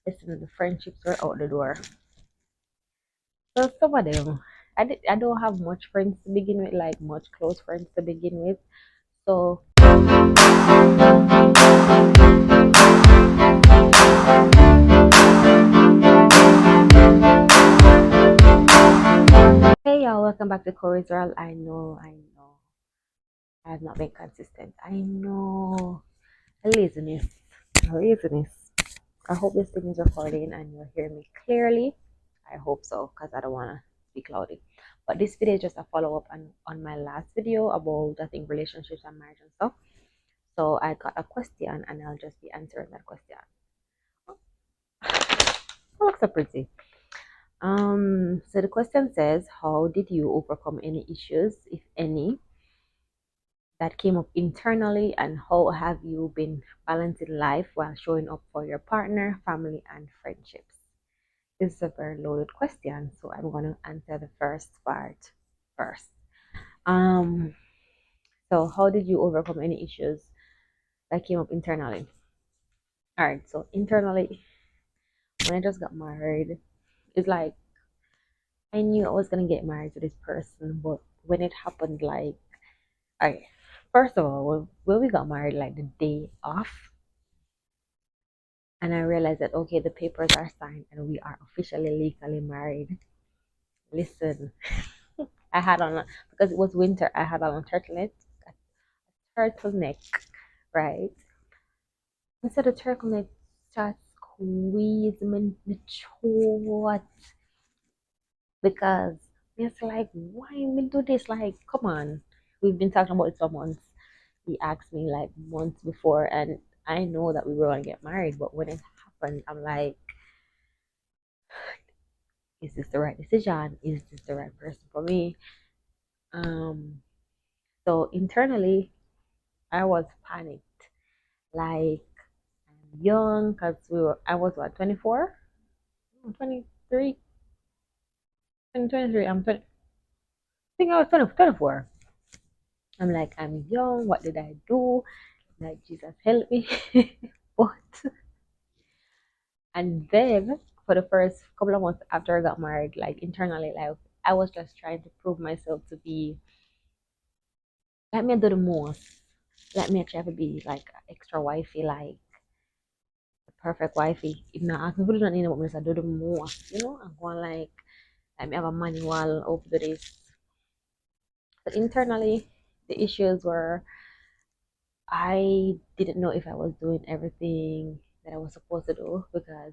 listen, the friendships were out the door. So some of them, I don't have much friends to begin with, like much close friends to begin with. So hey y'all, welcome back to Corey's World. I know, I have not been consistent. I know, laziness, laziness. I hope this thing is recording and you're hearing me clearly. I hope so, because I don't want to speak loudly. But this video is just a follow up on my last video about, I think, relationships and marriage and stuff. So I got a question and I'll just be answering that question. Oh, looks so pretty. So the question says, how did you overcome any issues, if any, that came up internally, and how have you been balancing life while showing up for your partner, family, and friendships? This is a very loaded question, so I'm going to answer the first part first. Um, so how did you overcome any issues that came up internally? All right, so internally, when I just got married, it's like I knew I was gonna get married to this person, but when it happened, like, I first of all, when we got married, like the day off, and I realized that okay, the papers are signed and we are officially legally married. Listen, I had on because it was winter. I had on a turtleneck, right? Instead of turtleneck, starts squeezing me the throat because it's like, why we do this? Like, come on, we've been talking about it for months. He asked me like months before, and I know that we were gonna get married, but when it happened, I'm like, is this the right decision? Is this the right person for me? Um, so internally, I was panicked. Like, I'm young because I was what, 24? 23? 23. I'm 20. I think I was 20, 24. I'm like, I'm young. What did I do? Like, Jesus help me. But, and then for the first couple of months after I got married, like internally, like I was just trying to prove myself to be, let me do the most. Let me try to be like extra wifey, like the perfect wifey. If not, I can put it on anyone, but I do the most, I'm going like, let me have a manual over this. But internally, the issues were I didn't know if I was doing everything that I was supposed to do because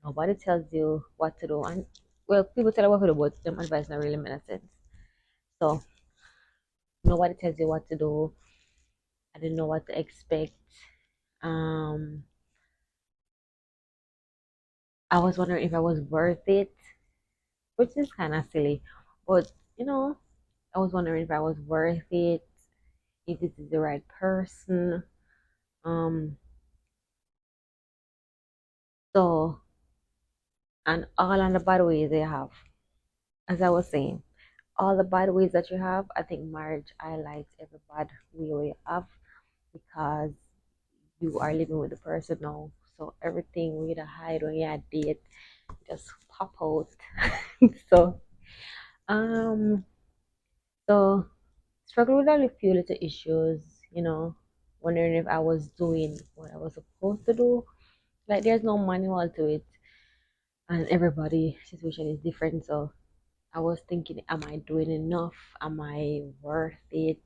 nobody tells you what to do. And well, people tell you what to do, but them advice not really make sense. So nobody tells you what to do. I didn't know what to expect. Um, I was wondering if I was worth it, which is kind of silly, but I was wondering if I was worth it, if this is the right person. Um, so and all on the bad ways they have, as I was saying, all the bad ways that you have. I think marriage highlights every bad way you have because you are living with the person now. So everything we to hide when you date just pop out. so um so struggle with a few little issues, wondering if I was doing what I was supposed to do. Like there's no manual to it and everybody situation is different. So I was thinking, am I doing enough? Am I worth it?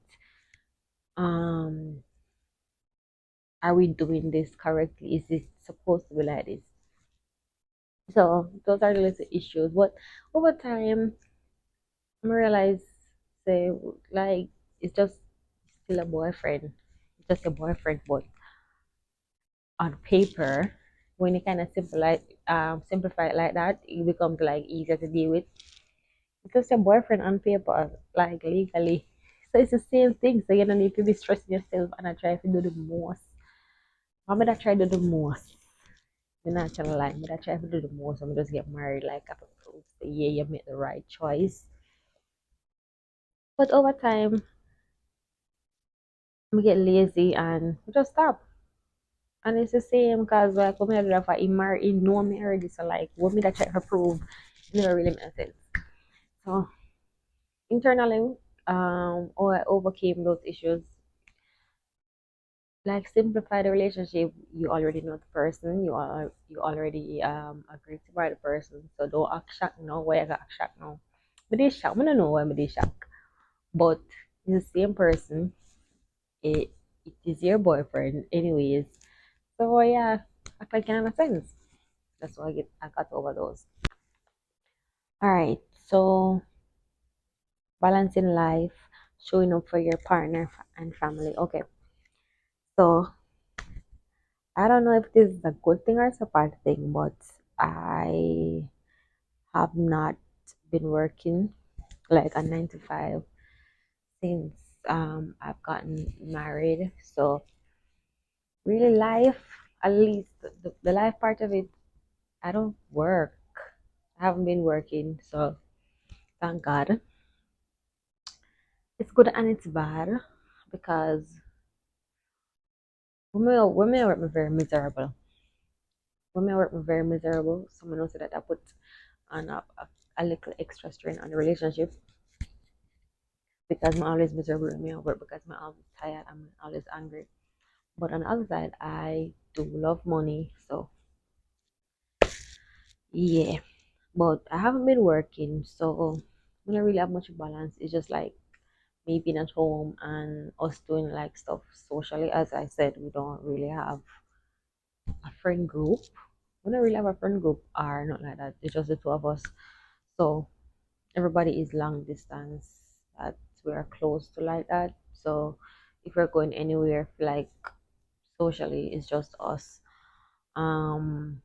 Um are we doing this correctly? Is it supposed to be like this? So those are the little issues. But over time, I realize, say, like it's just still a boyfriend. It's just a boyfriend, but on paper, when you kind of simplify it like that, it becomes like easier to deal with. Because your boyfriend on paper, like legally. So it's the same thing. So you don't need to be stressing yourself and I try to do the most. I'm gonna try to do the most. I'm not gonna lie, but I try to do the most. I'm just get married like I propose. Yeah, you made the right choice. But over time, I get lazy and I just stop. And it's the same because like when I do that for him married, he know me already. So like what me that check for prove, it never really makes sense. So internally, how I overcame those issues, like simplify the relationship. You already know the person. You already agree to by the person. So don't act shocked now. Why I got act shocked now? But they shocked. I don't know why they shocked. But it's the same person. It it is your boyfriend, anyways. So yeah, act like you have a friends. That's why I got over those. All right. So balancing life, showing up for your partner and family. Okay. So I don't know if this is a good thing or it's a bad thing, but I have not been working like a 9 to 5 since I've gotten married. So really life, at least the life part of it, I don't work. I haven't been working, so thank God. It's good and it's bad because women work me very miserable. Women work me very miserable. Someone else said that I put on a little extra strain on the relationship because I'm always miserable when I work because I'm always tired. I'm always angry. But on the other side, I do love money. So yeah. But I haven't been working, so I don't really have much balance. It's just like me being at home and us doing like stuff socially. As I said, we don't really have a friend group. We don't really have a friend group or not like that. It's just the two of us. So everybody is long distance that we're close to like that. So if we're going anywhere like socially, it's just us. Um,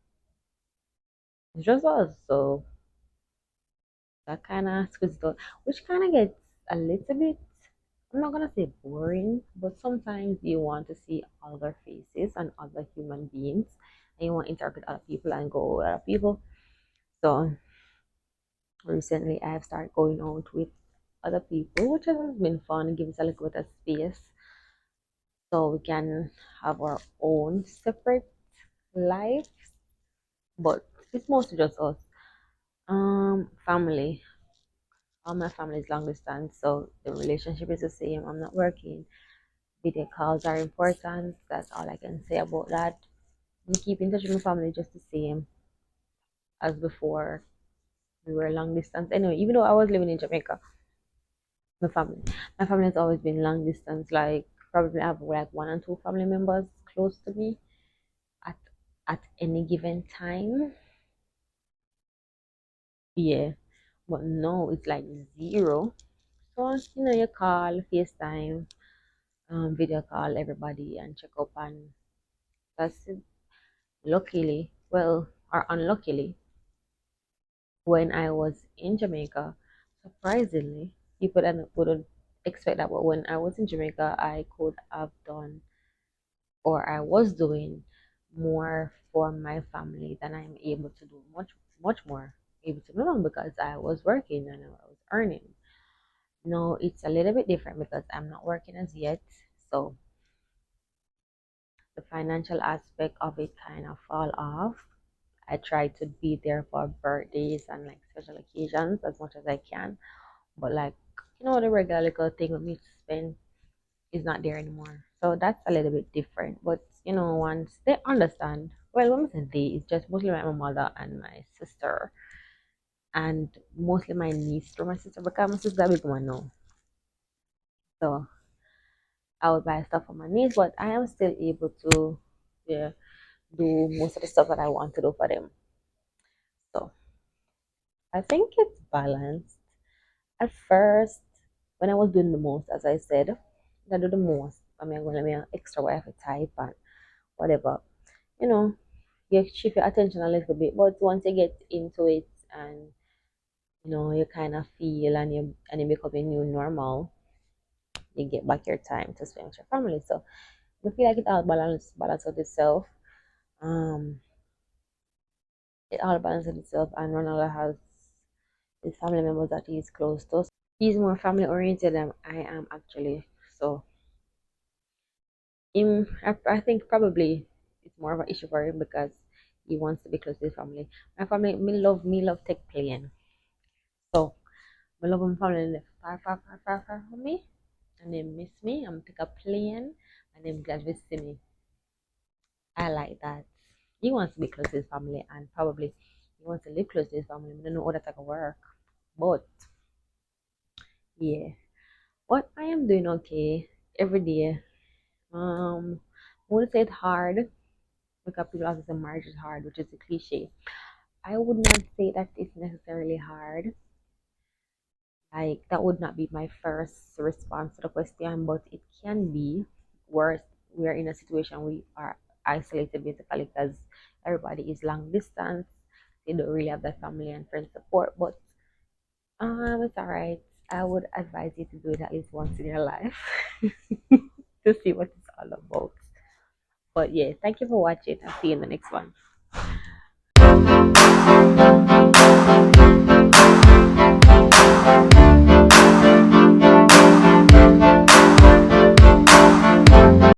it's just us. So that kind of squeezes it out, which kind of gets a little bit. I'm not gonna say boring, but sometimes you want to see other faces and other human beings, and you want to interact with other people and go with other people. So recently, I've started going out with other people, which has been fun. It gives us a little bit of space so we can have our own separate life, but it's mostly just us. Family. All my family is long distance, so the relationship is the same. I'm not working. Video calls are important. That's all I can say about that. I keep in touch with my family just the same as before. We were long distance. Anyway, even though I was living in Jamaica, my family, my family has always been long distance. Like probably I have like one and two family members close to me at any given time. Yeah, but no, it's like zero. So you call, FaceTime, video call everybody and check up and that's it. Luckily, well, or unluckily, when I was in Jamaica, surprisingly, people wouldn't expect that, but when I was in Jamaica, I could have done or I was doing more for my family than I'm able to do, much more able to do because I was working and I was earning. No, it's a little bit different because I'm not working as yet, so the financial aspect of it kind of fall off. I try to be there for birthdays and like special occasions as much as I can. But like, the regular little thing with me to spend is not there anymore. So that's a little bit different. But once they understand, well, when I say they, it's just mostly my mother and my sister, and mostly my niece or my sister because my sister big one now. So I would buy stuff for my niece, but I am still able to, yeah, do most of the stuff that I want to do for them. So I think it's balanced. At first, when I was doing the most, as I said, I do the most. I mean, I'm going to be an extra wife type and whatever. You know, you shift your attention a little bit, but once you get into it and you kind of feel and you become a new normal, you get back your time to spend with your family. So I feel like it all balance of itself. Um, it all balances itself, and Ronaldo has his family members that he's close to. He's more family oriented than I am actually. So I think probably. it's more of an issue for him because he wants to be close to his family. My family, me love take plane. So my love my family live far from me, and they miss me. I'm take a plane, and them glad to see me. I like that. He wants to be close to his family, and probably he wants to live close to his family. I don't know how that's gonna work, but yeah. But I am doing okay every day. I would say it's hard because people always say marriage is hard, which is a cliche. I would not say that it's necessarily hard. Like that would not be my first response to the question, but it can be worse. We are in a situation we are isolated basically because everybody is long distance. They don't really have that family and friend support, but it's alright. I would advise you to do it at least once in your life to see what it's all about. But yeah, thank you for watching. I'll see you in the next one.